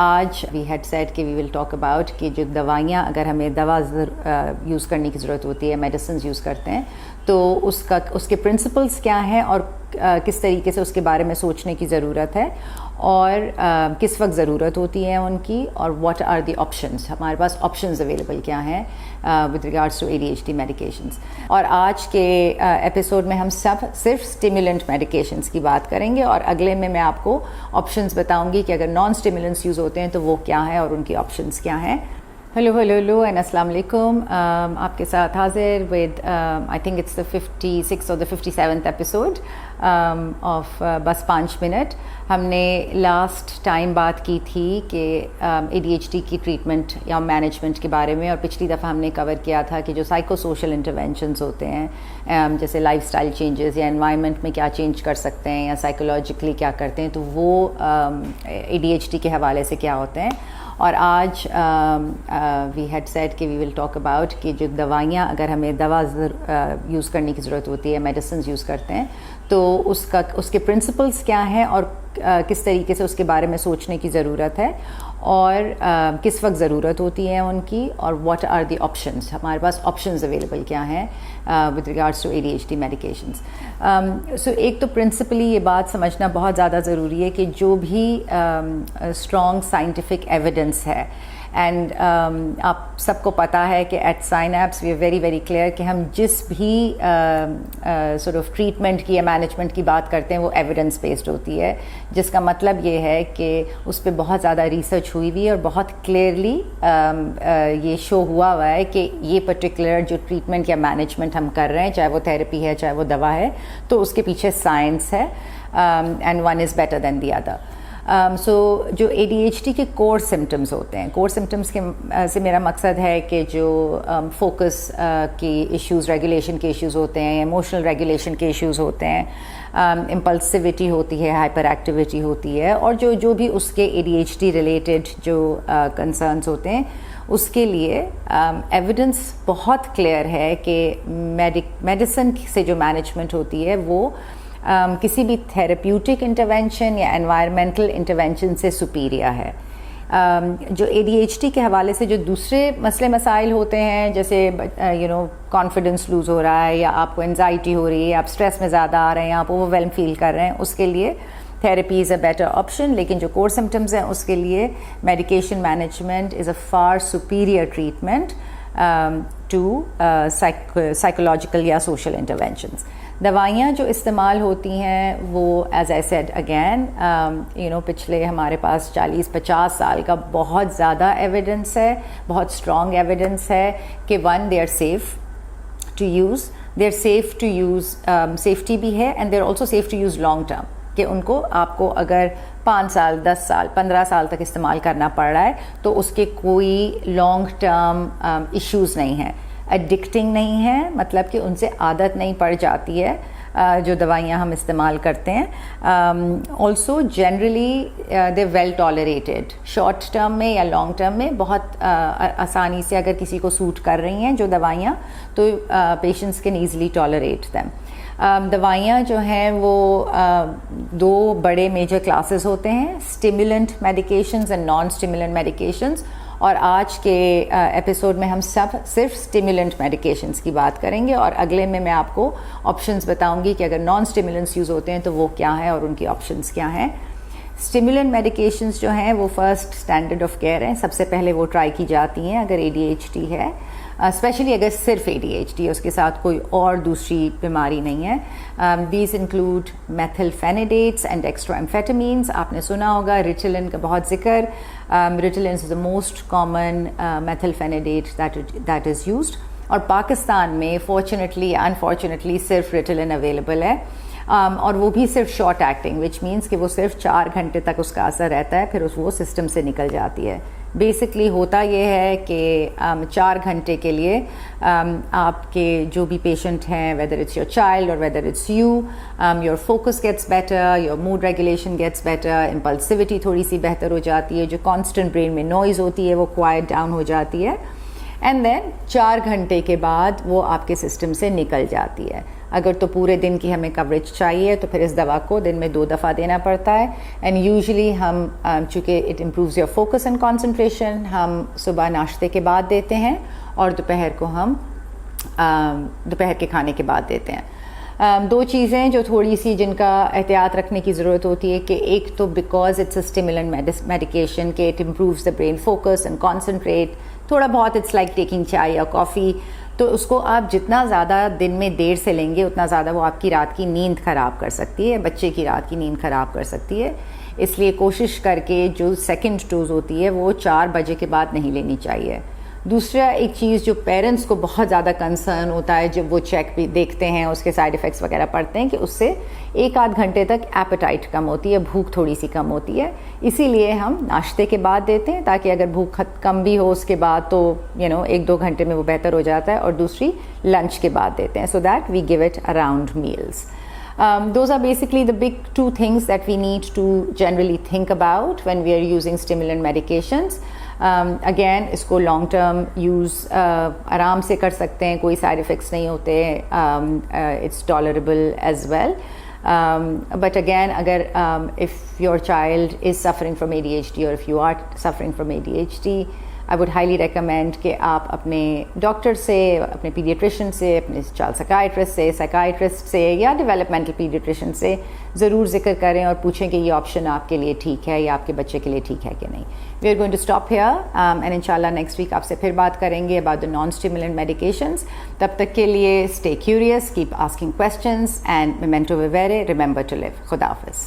آج we had said کہ وی will talk about کہ جو دوائیاں اگر ہمیں دوا یوز کرنے کی ضرورت ہوتی ہے، میڈیسنز یوز کرتے ہیں، تو اس کے پرنسپلس کیا ہیں اور کس طریقے سے اس کے بارے میں سوچنے کی ضرورت ہے، اور کس وقت ضرورت ہوتی ہے ان کی، اور واٹ آر دی آپشنز، ہمارے پاس آپشنز اویلیبل کیا ہیں with regards to ADHD medications. اور آج کے ایپیسوڈ میں ہم صرف اسٹیمولنٹ میڈیکیشنز کی بات کریں گے، اور اگلے میں آپ کو آپشنز بتاؤں گی کہ اگر نان اسٹیمولنٹس یوز ہوتے ہیں تو وہ کیا ہیں اور ان کی آپشنز کیا ہیں. ہیلو اینڈ السلام علیکم. آپ کے ساتھ حاضر with I think it's the 56 اور دا 57th ایپیسوڈ آف بس 5 منٹ. ہم نے لاسٹ ٹائم بات کی تھی کہ ADHD کی ٹریٹمنٹ یا مینجمنٹ کے بارے میں، اور پچھلی دفعہ ہم نے کور کیا تھا کہ جو سائیکو سوشل انٹرونشنز ہوتے ہیں، جیسے لائف اسٹائل چینجز یا انوائرمنٹ میں کیا چینج کر سکتے ہیں یا سائیکولوجیکلی کیا کرتے ہیں، تو وہ ADHD کے حوالے سے کیا ہوتے ہیں. اور آج وی ہیڈ سیڈ کہ وی ول ٹاک اباؤٹ کہ جو دوائیاں اگر ہمیں دوا یوز کرنے کی ضرورت ہوتی ہے، میڈیسنز یوز کرتے ہیں، تو اس کے پرنسپلس کیا ہیں اور کس طریقے سے اس کے بارے میں سوچنے کی ضرورت ہے، اور کس وقت ضرورت ہوتی ہے ان کی، اور واٹ آر دی آپشنز، ہمارے پاس آپشنز اویلیبل کیا ہیں with regards to ADHD medications. So ایک تو پرنسپلی یہ بات سمجھنا بہت زیادہ ضروری ہے کہ جو بھی اسٹرانگ سائنٹیفک ایویڈنس ہے، اینڈ آپ سب کو پتہ ہے کہ at synapses we are very very clear کہ ہم جس بھی سورٹ آف ٹریٹمنٹ کی یا مینجمنٹ کی بات کرتے ہیں وہ ایویڈنس بیسڈ ہوتی ہے، جس کا مطلب یہ ہے کہ اس پہ بہت زیادہ ریسرچ ہوئی ہوئی ہے اور بہت کلیئرلی یہ شو ہوا ہے کہ یہ پرٹیکولر جو ٹریٹمنٹ یا مینجمنٹ ہم کر رہے ہیں، چاہے وہ تھراپی ہے چاہے وہ دوا ہے، تو اس کے پیچھے سائنس ہے، and one is better than the other. So جو ADHD کے کور سمٹمز ہوتے ہیں، کور سمٹمز سے میرا مقصد ہے کہ جو فوکس کی ایشوز، ریگولیشن کے ایشوز ہوتے ہیں، ایموشنل ریگولیشن کے ایشوز ہوتے ہیں، امپلسیوٹی ہوتی ہے، ہائپر ایکٹیویٹی ہوتی ہے، اور جو بھی اس کے ADHD ریلیٹڈ جو کنسرنس ہوتے ہیں، اس کے لیے ایویڈنس بہت کلیئر ہے کہ میڈیسن سے جو مینجمنٹ ہوتی ہے وہ کسی بھی تھراپیوٹک انٹرونشن یا انوائرمنٹل انٹرونشن سے سپیریئر ہے. جو ADHD کے حوالے سے جو دوسرے مسئلے مسائل ہوتے ہیں، جیسے کانفیڈنس لوز ہو رہا ہے، یا آپ کو انزائٹی ہو رہی ہے، آپ اسٹریس میں زیادہ آ رہے ہیں، آپ اوور ویلم فیل کر رہے ہیں، اس کے لیے therapy is a better option. لیکن جو کور سمٹمز ہیں اس کے لیے medication management is a far superior treatment to psychological یا سوشل انٹرونشنز. دوائیاں جو استعمال ہوتی ہیں وہ ایز آئی سیڈ اگین پچھلے ہمارے پاس 40-50 سال کا بہت زیادہ ایویڈنس ہے، بہت اسٹرانگ ایویڈنس ہے کہ one they are safe to use, they are safe to use, safety بھی ہے، and they are also safe to use long term, کہ ان کو آپ کو اگر 5 سال 10 سال 15 سال تک استعمال کرنا پڑ رہا ہے تو اس کے کوئی لانگ ٹرم ایشوز نہیں ہیں، ایڈکٹنگ نہیں ہے، مطلب کہ ان سے عادت نہیں پڑ جاتی ہے جو دوائیاں ہم استعمال کرتے ہیں. Also generally they well tolerated, short term میں یا لانگ ٹرم میں بہت آسانی سے اگر کسی کو سوٹ کر رہی ہیں جو دوائیاں، تو patients can easily tolerate them. دوائیاں جو ہیں وہ 2 بڑے میجر کلاسز ہوتے ہیں، stimulant medications and non stimulant medications. اور آج کے ایپیسوڈ میں ہم صرف اسٹیمولنٹ میڈیکیشنز کی بات کریں گے، اور اگلے میں آپ کو آپشنز بتاؤں گی کہ اگر نان اسٹیمولنٹس یوز ہوتے ہیں تو وہ کیا ہیں اور ان کی آپشنز کیا ہیں. اسٹیمولنٹ میڈیکیشنز جو ہیں وہ فرسٹ اسٹینڈرڈ آف کیئر ہیں، سب سے پہلے وہ ٹرائی کی جاتی ہیں اگر ADHD ہے، اسپیشلی اگر صرف ADHD ہے، اس کے ساتھ کوئی اور دوسری بیماری نہیں ہے. These include methylphenidates and extra amphetamines. آپ نے سنا ہوگا ریٹلن کا بہت ذکر. Ritalin is the most common methylphenidate that is used, اور پاکستان میں فارچونیٹلی انفارچونیٹلی صرف ریٹلن اویلیبل ہے، اور وہ بھی صرف شارٹ ایکٹنگ، وچ مینس کہ وہ صرف 4 گھنٹے تک اس کا اثر رہتا ہے، پھر وہ سسٹم سے نکل جاتی ہے. بیسکلی ہوتا یہ ہے کہ 4 گھنٹے کے لیے آپ کے جو بھی پیشنٹ ہیں، ویدر اٹس یور چائلڈ اور whether it's you, your focus gets better, your mood regulation gets better, impulsivity تھوڑی سی بہتر ہو جاتی ہے، جو کانسٹنٹ برین میں نوائز ہوتی ہے وہ کوائٹ ڈاؤن ہو جاتی ہے، اینڈ دین 4 گھنٹے کے بعد وہ آپ کے سسٹم سے نکل جاتی ہے. اگر تو پورے دن کی ہمیں کوریج چاہیے تو پھر اس دوا کو دن میں 2 دفعہ دینا پڑتا ہے. اینڈ یوزلی ہم چونکہ it improves your focus and concentration, ہم صبح ناشتے کے بعد دیتے ہیں اور دوپہر کو ہم دوپہر کے کھانے کے بعد دیتے ہیں. 2 چیزیں جو تھوڑی سی جن کا احتیاط رکھنے کی ضرورت ہوتی ہے کہ ایک تو because it's a stimulant medication کہ it improves the brain focus and concentrate, تھوڑا بہت اٹس لائک ٹیکنگ چائے یا کافی, تو اس کو آپ جتنا زیادہ دن میں دیر سے لیں گے اتنا زیادہ وہ آپ کی رات کی نیند خراب کر سکتی ہے, بچے کی رات کی نیند خراب کر سکتی ہے. اس لیے کوشش کر کے جو سیکنڈ ڈوز ہوتی ہے وہ 4 بجے کے بعد نہیں لینی چاہیے. دوسرا ایک چیز جو پیرنٹس کو بہت زیادہ کنسرن ہوتا ہے جب وہ چیک بھی دیکھتے ہیں, اس کے سائیڈ افیکٹس وغیرہ پڑھتے ہیں, کہ اس سے 1-8 گھنٹے تک ایپیٹائٹ کم ہوتی ہے, بھوک تھوڑی سی کم ہوتی ہے. اسی لیے ہم ناشتے کے بعد دیتے ہیں تاکہ اگر بھوک کم بھی ہو اس کے بعد تو 1-2 گھنٹے میں وہ بہتر ہو جاتا ہے, اور دوسری لنچ کے بعد دیتے ہیں, so that we give it around meals. Those are basically the big 2 things that we need to generally think about when we are using stimulant medications. Again اس کو لانگ ٹرم یوز آرام سے کر سکتے ہیں, کوئی سائڈ افیکٹس نہیں ہوتے, it's tolerable as well. But again اگر if your child is suffering from ADHD or if you are suffering from ADHD, I would highly recommend کہ آپ اپنے ڈاکٹر سے, اپنے پیڈیٹریشین سے, اپنے چائلڈ سائکائٹرسٹ سے یا ڈیولپمنٹل پیڈیٹریشین سے ضرور ذکر کریں اور پوچھیں کہ یہ آپشن آپ کے لیے ٹھیک ہے یا آپ کے بچے کے لیے ٹھیک ہے کہ نہیں. We are going to stop here and انشاءاللہ نیکسٹ ویک آپ سے پھر بات کریں گے about the non stimulant medications. تب تک کے لیے stay curious, keep asking questions, and memento vivere, remember to live. خدا حافظ.